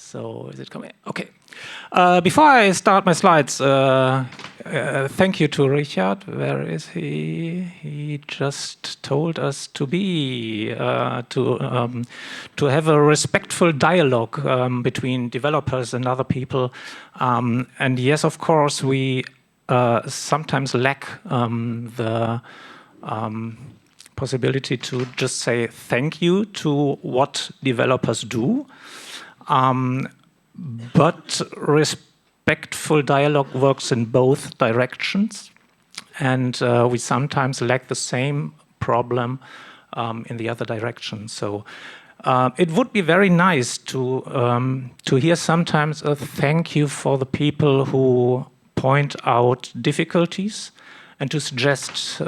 So is it coming? Okay. Before I start my slides, thank you to Richard. Where is he? He just told us to have a respectful dialogue between developers and other people. And yes, of course, we sometimes lack the possibility to just say thank you to what developers do. But respectful dialogue works in both directions, and we sometimes lack the same problem in the other direction. So it would be very nice to hear sometimes a thank you for the people who point out difficulties and to suggest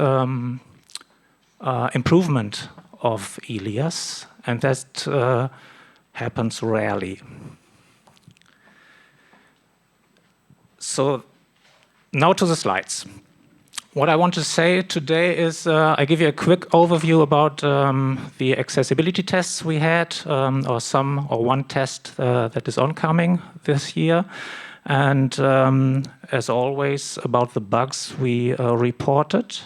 improvement of ILIAS, and that happens rarely. So now to the slides. What I want to say today is I give you a quick overview about the accessibility tests we had, or one test that is oncoming this year, and as always about the bugs we reported.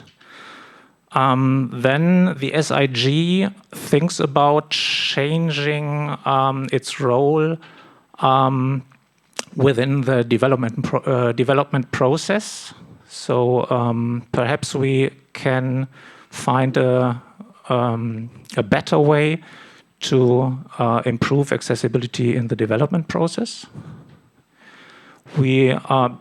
Then the SIG thinks about changing its role within the development process. So perhaps we can find a better way to improve accessibility in the development process. We are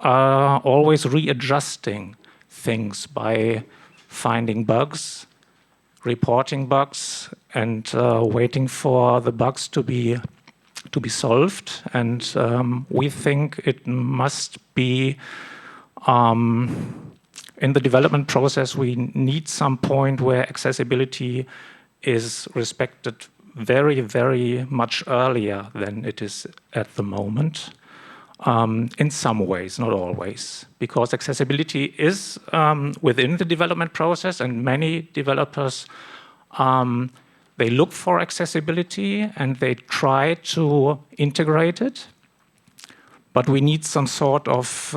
always readjusting things by finding bugs, reporting bugs, and waiting for the bugs to be solved. And we think it must be in the development process, we need some point where accessibility is respected very, very much earlier than it is at the moment. In some ways, not always, because accessibility is within the development process, and many developers they look for accessibility and they try to integrate it, but we need some sort of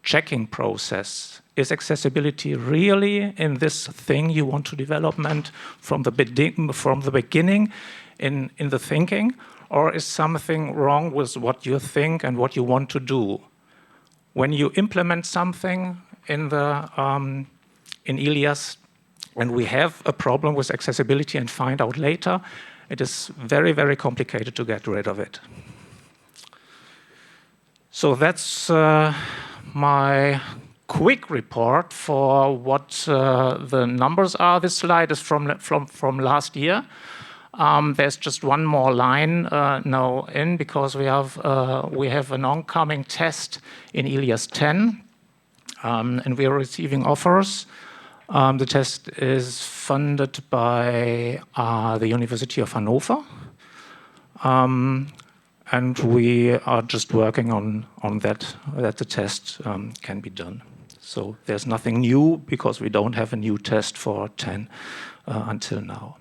checking process. Is accessibility really in this thing you want to development from the beginning in the thinking? Or is something wrong with what you think and what you want to do? When you implement something in ILIAS, and we have a problem with accessibility and find out later, it is very, very complicated to get rid of it. So that's my quick report for what the numbers are. This slide is from last year. There's just one more line now in, because we have an oncoming test in ILIAS 10, and we are receiving offers. The test is funded by the University of Hannover, and we are just working on that the test can be done. So there's nothing new, because we don't have a new test for 10 until now.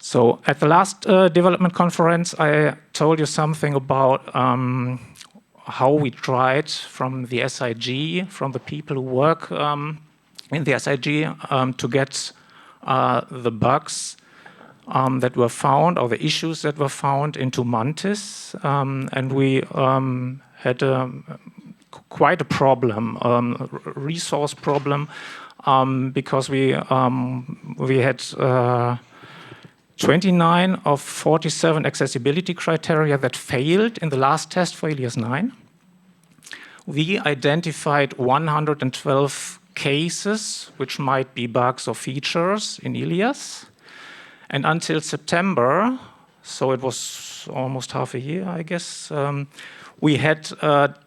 So at the last development conference, I told you something about how we tried from the SIG, from the people who work in the SIG, to get the bugs that were found, or the issues that were found, into Mantis. And we had quite a problem, resource problem, because we had 29 of 47 accessibility criteria that failed in the last test for ILIAS 9. We identified 112 cases which might be bugs or features in ILIAS. And until September, so it was almost half a year, I guess, we had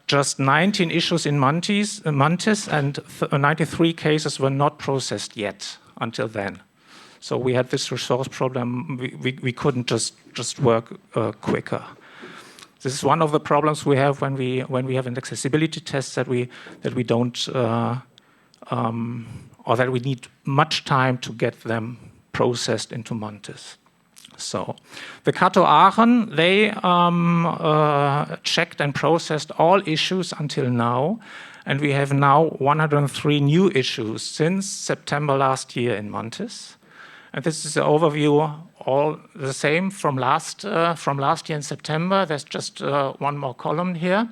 just 19 issues in Mantis, and 93 cases were not processed yet until then. So we had this resource problem. We couldn't just work quicker. This is one of the problems we have when we have an accessibility test, that we don't or that we need much time to get them processed into Mantis. So the Kato Aachen, they checked and processed all issues until now, and we have now 103 new issues since September last year in Mantis. And this is an overview, all the same from last year in September. There's just one more column here.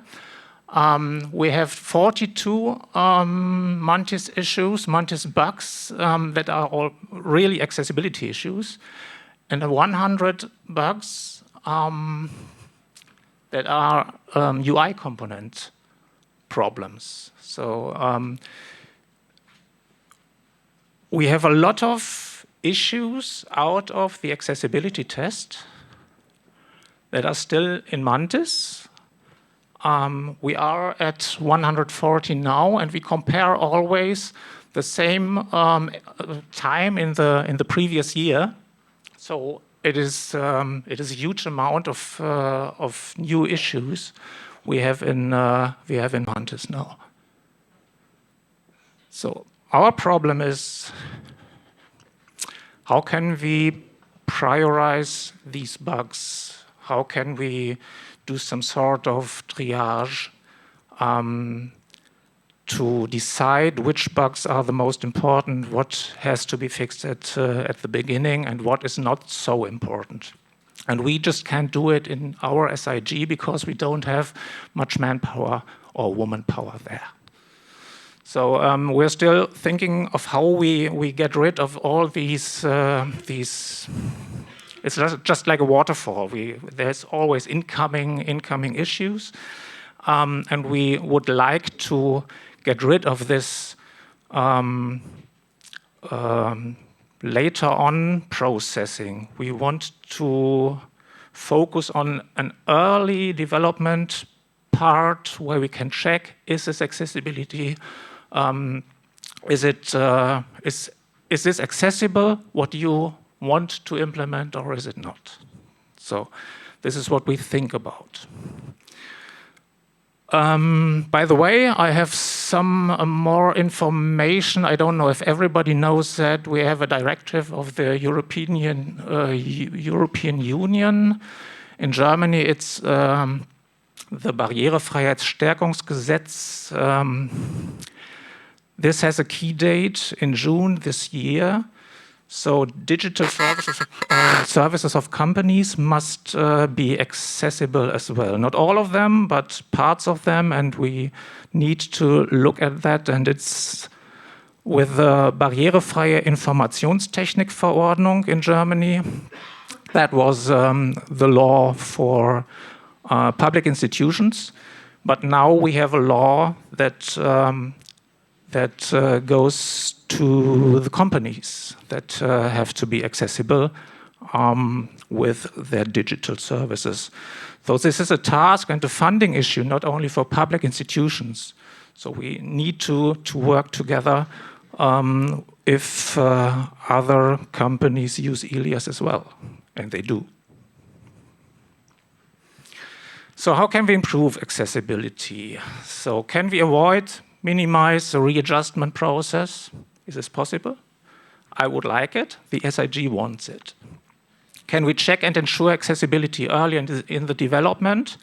We have 42 Mantis issues, Mantis bugs that are all really accessibility issues, and 100 bugs that are UI component problems. So we have a lot of issues out of the accessibility test that are still in Mantis. We are at 140 now, and we compare always the same time in the previous year. So it is a huge amount of new issues we have in Mantis now. So our problem is, how can we prioritize these bugs? How can we do some sort of triage to decide which bugs are the most important, what has to be fixed at the beginning, and what is not so important. And we just can't do it in our SIG because we don't have much manpower or womanpower there. So we're still thinking of how we get rid of all these. It's just like a waterfall. There's always incoming issues, and we would like to get rid of this later on processing. We want to focus on an early development part where we can check, is this accessibility, is this accessible, what you want to implement, or is it not? So this is what we think about. By the way, I have some more information. I don't know if everybody knows that we have a directive of the European Union. In Germany, it's the Barrierefreiheitsstärkungsgesetz. This has a key date in June this year. So digital services of companies must be accessible as well. Not all of them, but parts of them, and we need to look at that. And it's with the Barrierefreie Informationstechnikverordnung in Germany. That was the law for public institutions. But now we have a law that goes to the companies that have to be accessible with their digital services. So this is a task and a funding issue, not only for public institutions. So we need to work together if other companies use ILIAS as well, and they do. So how can we improve accessibility? So can we minimize the readjustment process? Is this possible? I would like it. The SIG wants it. Can we check and ensure accessibility early in the development,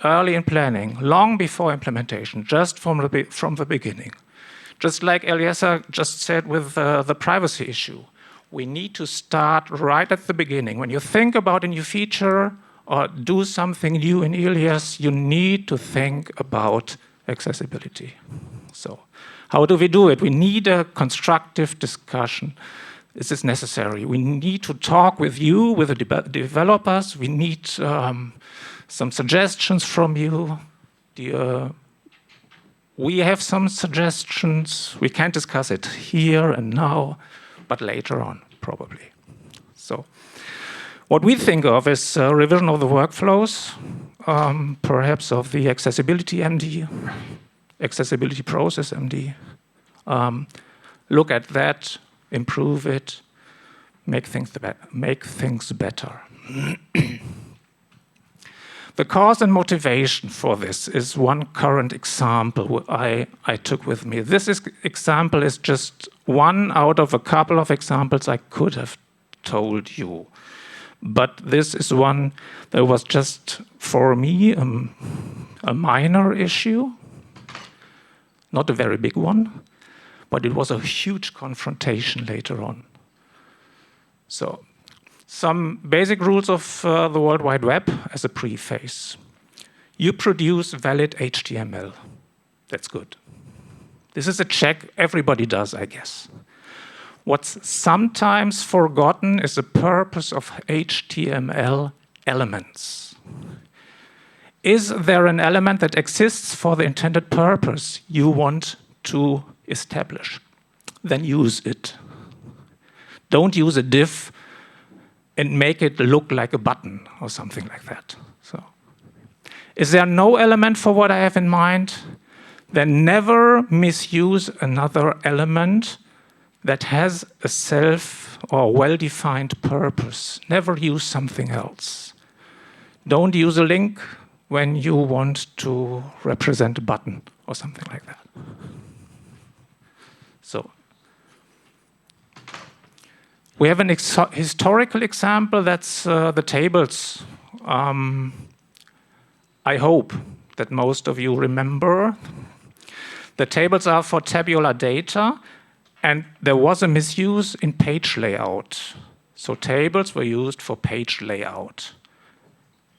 early in planning, long before implementation, just from the beginning? Just like Eliezer just said with the privacy issue, we need to start right at the beginning. When you think about a new feature or do something new in ILIAS, you need to think about accessibility. So how do we do it? We need a constructive discussion. This is necessary. We need to talk with you, with the developers. We need some suggestions from you. We have some suggestions. We can't discuss it here and now, but later on, probably. So what we think of is a revision of the workflows, perhaps of the accessibility MD, accessibility process MD. Look at that, improve it, make things better. The cause and motivation for this is one current example I took with me. This example is just one out of a couple of examples I could have told you. But this is one that was just, for me, a minor issue, not a very big one, but it was a huge confrontation later on. So, some basic rules of the World Wide Web as a preface. You produce valid HTML. That's good. This is a check everybody does, I guess. What's sometimes forgotten is the purpose of HTML elements. Is there an element that exists for the intended purpose you want to establish? Then use it. Don't use a div and make it look like a button or something like that. So, is there no element for what I have in mind? Then never misuse another element that has a self or well-defined purpose. Never use something else. Don't use a link when you want to represent a button or something like that. So, we have an historical example, that's the tables. I hope that most of you remember. The tables are for tabular data, and there was a misuse in page layout. So tables were used for page layout.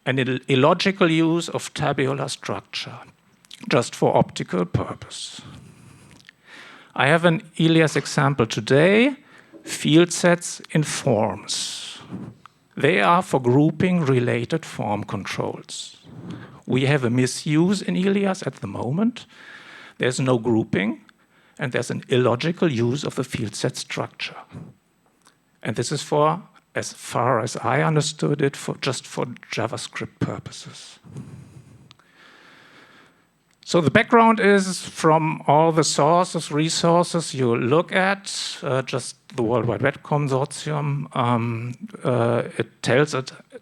An illogical use of tabular structure, just for optical purpose. I have an ILIAS example today, field sets in forms. They are for grouping related form controls. We have a misuse in ILIAS at the moment. There's no grouping, and there's an illogical use of the field set structure. And this is for, as far as I understood it, just for JavaScript purposes. So the background is from all the resources you look at, just the World Wide Web Consortium. It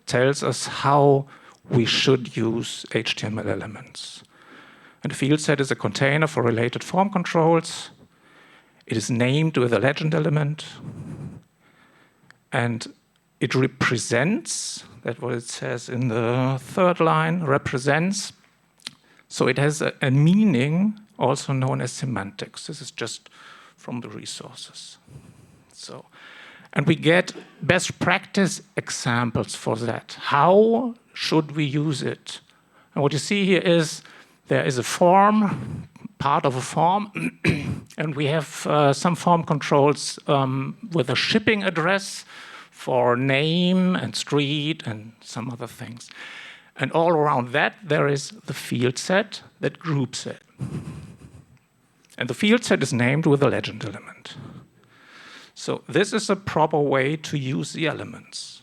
tells us how we should use HTML elements. And a field set is a container for related form controls. It is named with a legend element. And it represents, that's what it says in the third line, represents. So it has a meaning, also known as semantics. This is just from the resources. So, and we get best practice examples for that. How should we use it? And what you see here is there is a form, part of a form, and we have some form controls with a shipping address for name and street and some other things. And all around that, there is the field set that groups it. And the field set is named with a legend element. So this is a proper way to use the elements.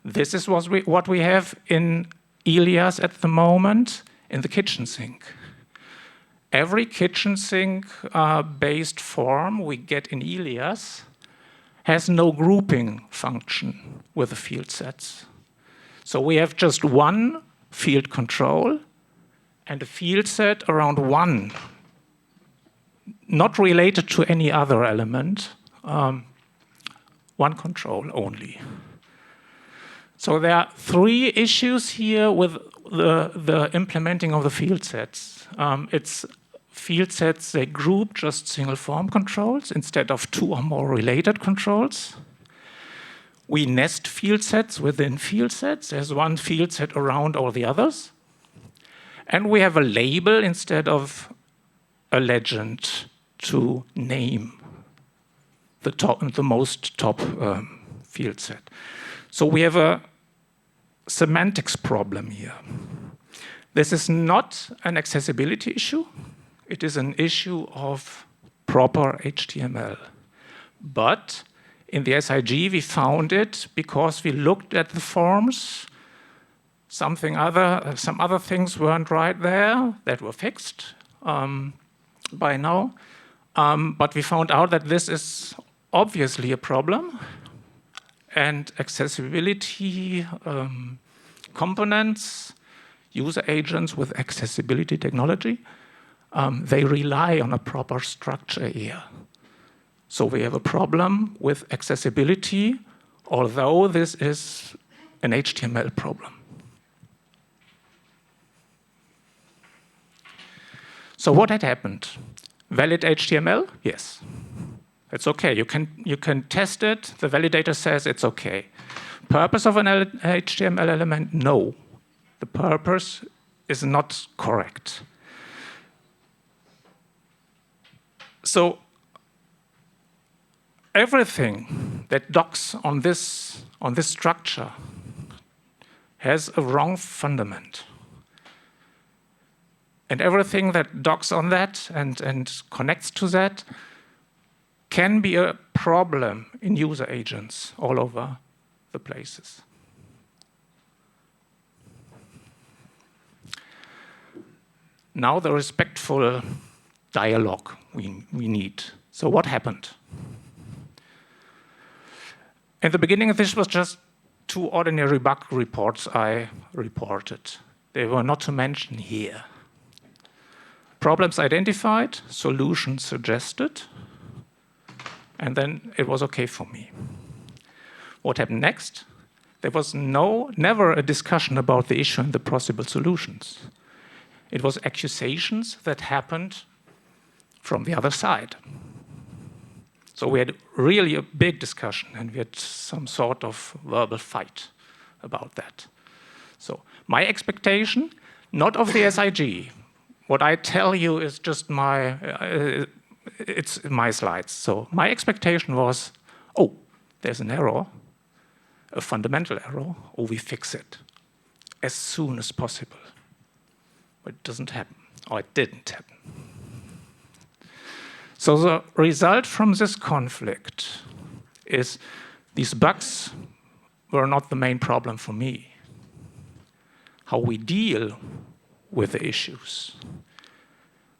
This is what we have in ILIAS at the moment in the kitchen sink. Every kitchen sink based form we get in ILIAS has no grouping function with the field sets. So we have just one field control and a field set around one, not related to any other element, one control only. So there are three issues here with the implementing of the field sets. It's field sets, they group just single form controls instead of two or more related controls. We nest field sets within field sets. There's one field set around all the others. And we have a label instead of a legend to name the most top field set. So we have a semantics problem here. This is not an accessibility issue. It is an issue of proper HTML. But in the SIG, we found it because we looked at the forms. Some other things weren't right there that were fixed by now. But we found out that this is obviously a problem. And accessibility components, user agents with accessibility technology, they rely on a proper structure here. So we have a problem with accessibility although this is an HTML problem. So what had happened? Valid HTML? Yes. It's okay. You can test it. The validator says it's okay. Purpose of an HTML element? No. The purpose is not correct. So everything that docks on this structure has a wrong fundament. And everything that docks on that and connects to that can be a problem in user agents all over the places. Now the respectful dialogue we need. So what happened? In the beginning, this was just 2 ordinary bug reports I reported. They were not to mention here. Problems identified, solutions suggested, and then it was okay for me. What happened next? There was never a discussion about the issue and the possible solutions. It was accusations that happened from the other side. So we had really a big discussion, and we had some sort of verbal fight about that. So my expectation, not of the SIG. What I tell you is just it's my slides. So my expectation was, oh, there's an error, a fundamental error, oh, we fix it as soon as possible. But it doesn't happen, or it didn't happen. So the result from this conflict is these bugs were not the main problem for me. How we deal with the issues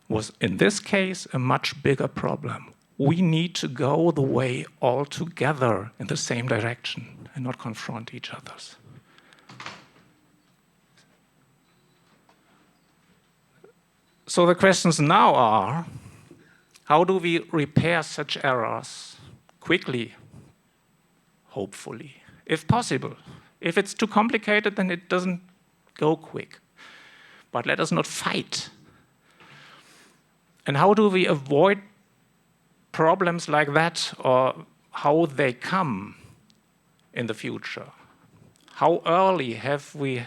was, in this case, a much bigger problem. We need to go the way all together in the same direction and not confront each other. So the questions now are, how do we repair such errors quickly, hopefully, if possible? If it's too complicated, then it doesn't go quick. But let us not fight. And how do we avoid problems like that, or how they come in the future? How early have we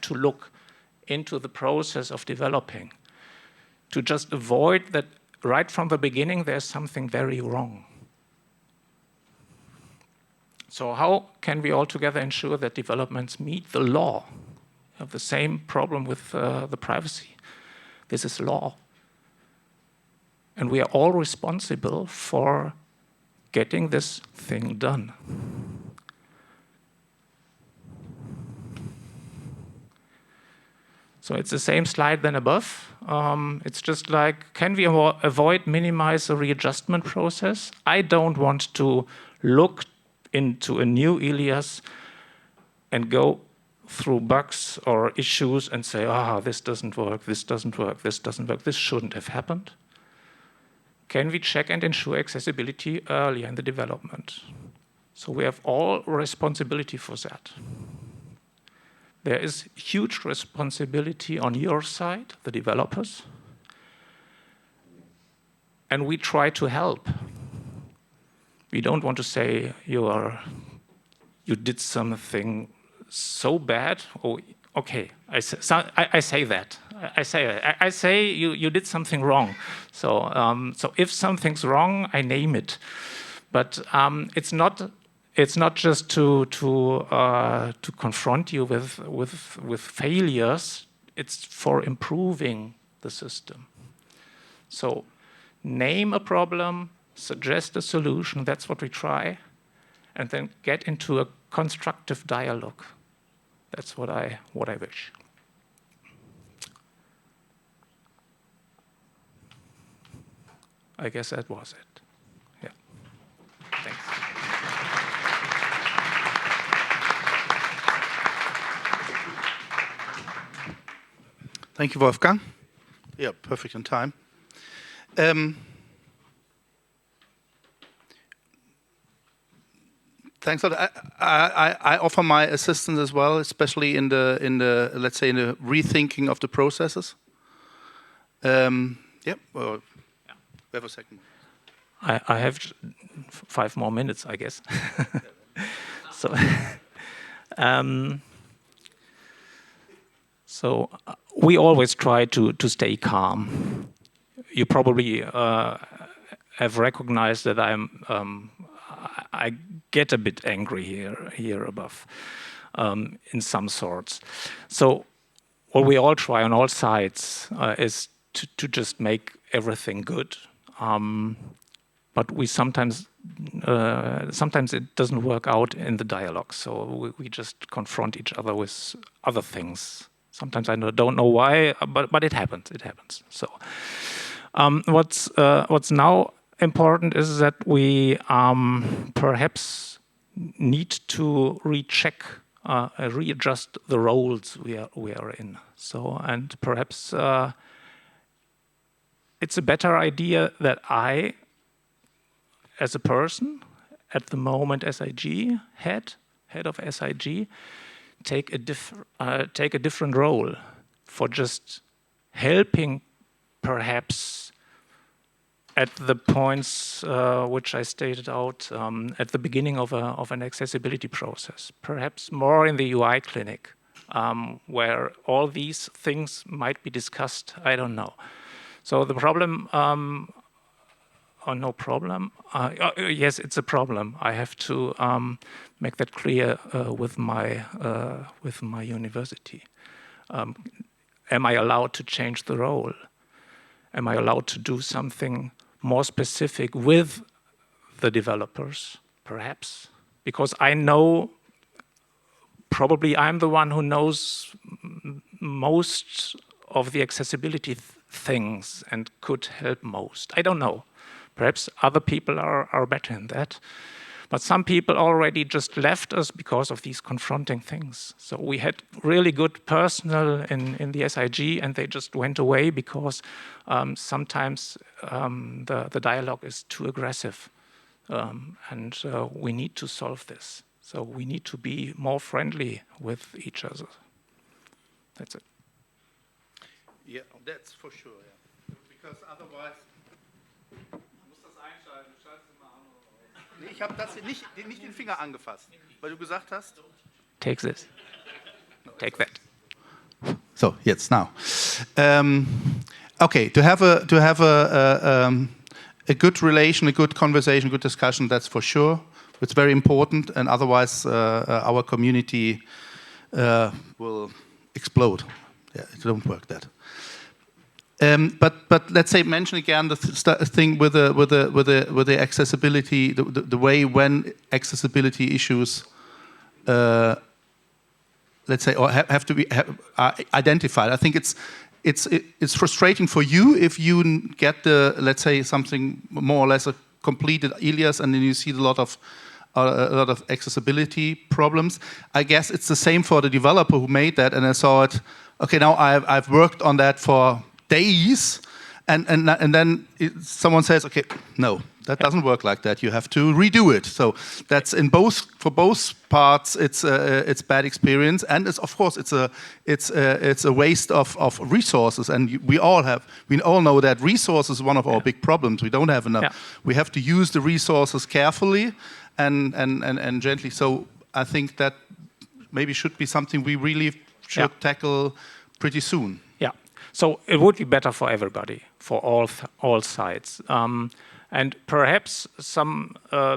to look into the process of developing to just avoid that right from the beginning there's something very wrong? So how can we all together ensure that developments meet the law? We have the same problem with the privacy. This is law. And we are all responsible for getting this thing done. So it's the same slide than above. It's just like, can we avoid, minimize the readjustment process? I don't want to look into a new ILIAS and go through bugs or issues and say, this doesn't work, this doesn't work, this doesn't work, this shouldn't have happened. Can we check and ensure accessibility early in the development? So we have all responsibility for that. There is huge responsibility on your side, the developers, and we try to help. We don't want to say you did something so bad. Oh, okay, I say that. I say you did something wrong. So if something's wrong, I name it. But it's not just to confront you with failures. It's for improving the system. So name a problem, suggest a solution. That's what we try, and then get into a constructive dialogue. That's what I wish. I guess that was it. Yeah. Thanks. Thank you, Wolfgang. Yeah, perfect on time. Thanks a lot. I offer my assistance as well, especially in the let's say in the rethinking of the processes. Yeah. Well, we have a second. I have 5 more minutes, I guess. So, so we always try to stay calm. You probably have recognized that I get a bit angry here above, in some sorts. So what we all try on all sides is to just make everything good. But we sometimes it doesn't work out in the dialogue. So we just confront each other with other things. Sometimes I don't know why, but it happens. It happens. So what's now important is that we perhaps need to recheck, readjust the roles we are in. So and perhaps it's a better idea that I, as a person, at the moment SIG head of SIG, take a different role for just helping, perhaps, at the points which I stated out at the beginning of an accessibility process. Perhaps more in the UI clinic, where all these things might be discussed. I don't know. So the problem. Oh, no problem. Yes, it's a problem. I have to make that clear with my university. Am I allowed to change the role? Am I allowed to do something more specific with the developers, perhaps? Because I know, probably I'm the one who knows most of the accessibility things and could help most. I don't know. Perhaps other people are better in that. But some people already just left us because of these confronting things. So we had really good personnel in the SIG, and they just went away because sometimes the dialogue is too aggressive. And we need to solve this. So we need to be more friendly with each other. That's it. Yeah, that's for sure. Yeah. Because otherwise. Ich habe das nicht den Finger angefasst, weil du gesagt hast. Take this. Take that. So jetzt now. Okay, to have a good relation, a good conversation, good discussion. That's for sure. It's very important, and otherwise our community will explode. Yeah, it don't work that. But let's say mention again the thing with the accessibility, the way when accessibility issues, let's say, or have to be identified. I think it's frustrating for you if you get let's say something more or less a completed ILIAS and then you see a lot of accessibility problems. I guess it's the same for the developer who made that, and I saw it. Okay, now I've worked on that for days, and then someone says, okay, no, that doesn't work like that. You have to redo it. So that's for both parts. It's bad experience, and of course it's a waste of resources. And we all know that resources is one of our big problems. We don't have enough. Yeah. We have to use the resources carefully and gently. So I think that maybe should be something we really should tackle pretty soon. Yeah. So it would be better for everybody, for all sides. And perhaps some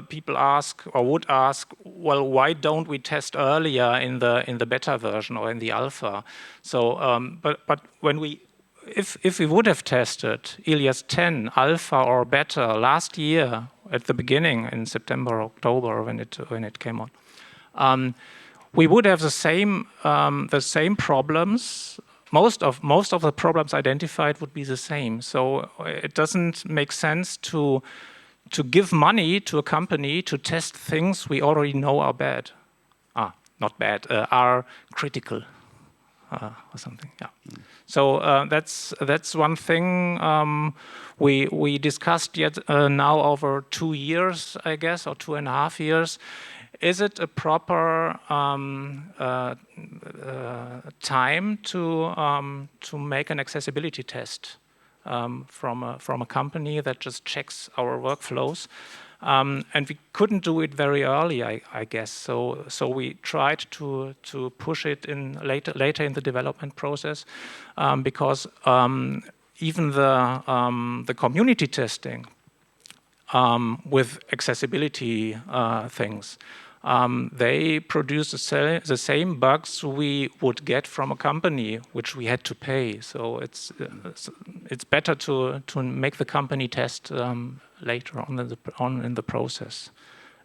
people ask or would ask, well, why don't we test earlier in the beta version or in the alpha? So, but when if we would have tested ILIAS 10 alpha or beta last year at the beginning in September, October when it came on, we would have the same problems. Most of the problems identified would be the same. So it doesn't make sense to give money to a company to test things we already know are bad. Not bad, are critical or something. Yeah. So that's one thing we discussed now over 2 years, I guess, or 2.5 years. is it a proper time to make an accessibility test from a company that just checks our workflows? And we couldn't do it very early, I guess. So we tried to push it in later in the development process, because even the community testing with accessibility things, they produce the same bugs we would get from a company, which we had to pay. So it's better to make the company test later on in the process.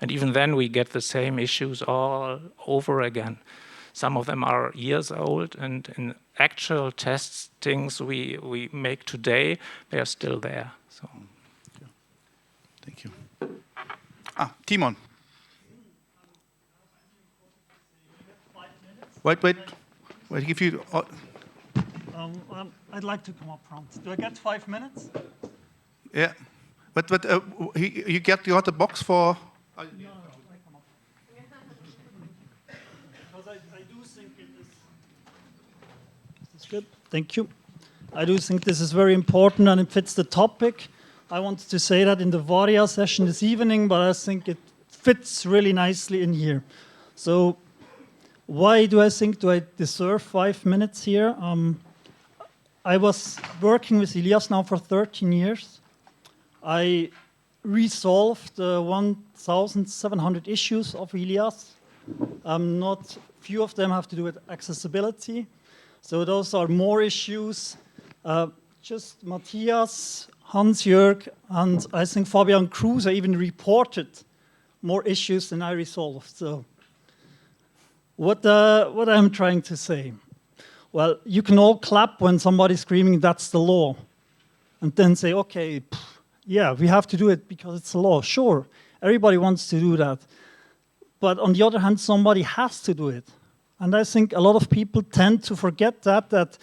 And even then we get the same issues all over again. Some of them are years old, and in actual testings we make today, they are still there. So. Thank you. Timon. Wait. Give you. I'd like to come up front. Do I get 5 minutes? Yeah, but you got the box for. No, I come up. Because I do think it is. Is this good? Thank you. I do think this is very important and it fits the topic. I wanted to say that in the Varia session this evening, but I think it fits really nicely in here. So why do I deserve 5 minutes here? I was working with ILIAS now for 13 years. I resolved 1,700 issues of ILIAS. Not few of them have to do with accessibility. So those are more issues. Just Matthias, Hans-Jörg, and I think Fabian Kruse even reported more issues than I resolved. So what I'm trying to say? Well, you can all clap when somebody's screaming, "That's the law," and then say, okay, yeah, we have to do it because it's a law. Sure, everybody wants to do that. But on the other hand, somebody has to do it. And I think a lot of people tend to forget that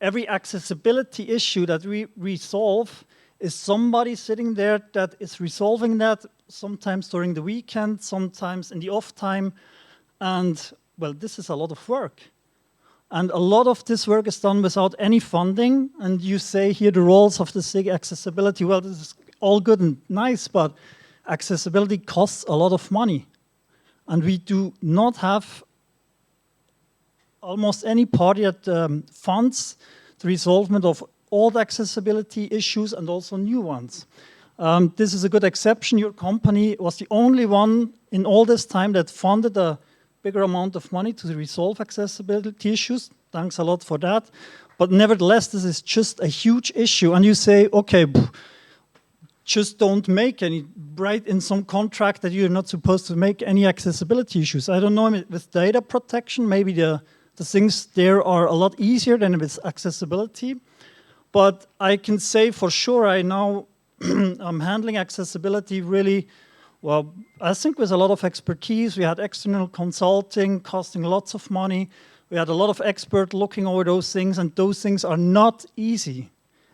every accessibility issue that we resolve is somebody sitting there that is resolving that, sometimes during the weekend, sometimes in the off time. And, well, this is a lot of work. And a lot of this work is done without any funding. And you say here the roles of the SIG accessibility. Well, this is all good and nice, but accessibility costs a lot of money. And we do not have almost any party that funds the resolvement of old accessibility issues and also new ones. This is a good exception. Your company was the only one in all this time that funded a bigger amount of money to resolve accessibility issues. Thanks a lot for that. But nevertheless, this is just a huge issue. And you say, okay, just don't make any, write in some contract that you're not supposed to make any accessibility issues. I don't know, with data protection, maybe the things there are a lot easier than with accessibility. But I can say for sure I now am handling accessibility really, well, I think with a lot of expertise. We had external consulting costing lots of money. We had a lot of experts looking over those things, and those things are not easy.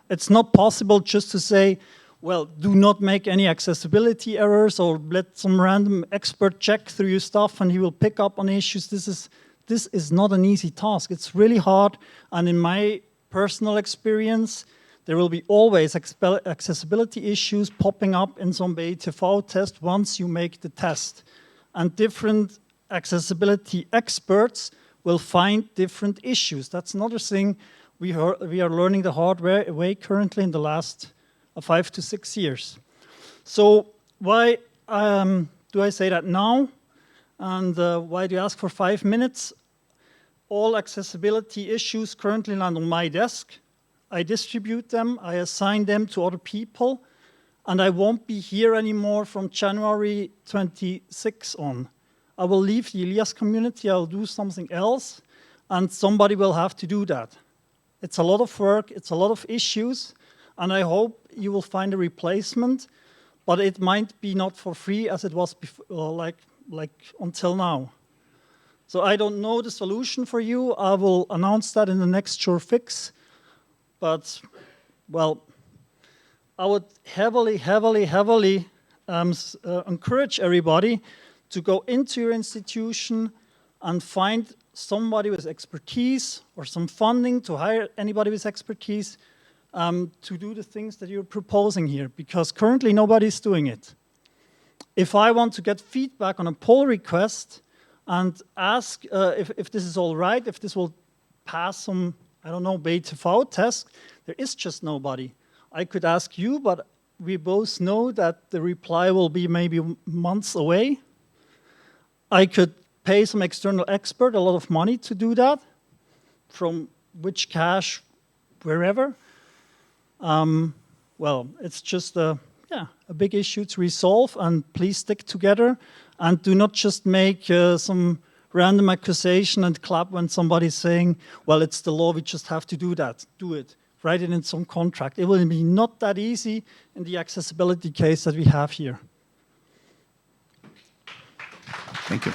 It's not possible just to say, well, do not make any accessibility errors or let some random expert check through your stuff and he will pick up on issues. This is not an easy task. It's really hard, and in my personal experience, there will be always accessibility issues popping up in some BITV test once you make the test. And different accessibility experts will find different issues. That's another thing we are learning the hard way currently in the last 5 to 6 years. So why do I say that now? And why do you ask for 5 minutes? All accessibility issues currently land on my desk. I distribute them, I assign them to other people, and I won't be here anymore from January 26 on. I will leave the ILIAS community, I'll do something else, and somebody will have to do that. It's a lot of work, it's a lot of issues, and I hope you will find a replacement, but it might be not for free as it was before, like until now. So I don't know the solution for you. I will announce that in the next sure fix. But, well, I would heavily encourage everybody to go into your institution and find somebody with expertise or some funding to hire anybody with expertise to do the things that you're proposing here, because currently nobody's doing it. If I want to get feedback on a pull request and ask if this is all right, if this will pass some, I don't know, BTV test, there is just nobody. I could ask you, but we both know that the reply will be maybe months away. I could pay some external expert a lot of money to do that, from which cash, wherever. Well, it's just a big issue to resolve, and please stick together and do not just make some random accusation and clap when somebody's saying, well, it's the law, we just have to do that. Do it. Write it in some contract. It will be not that easy in the accessibility case that we have here. Thank you.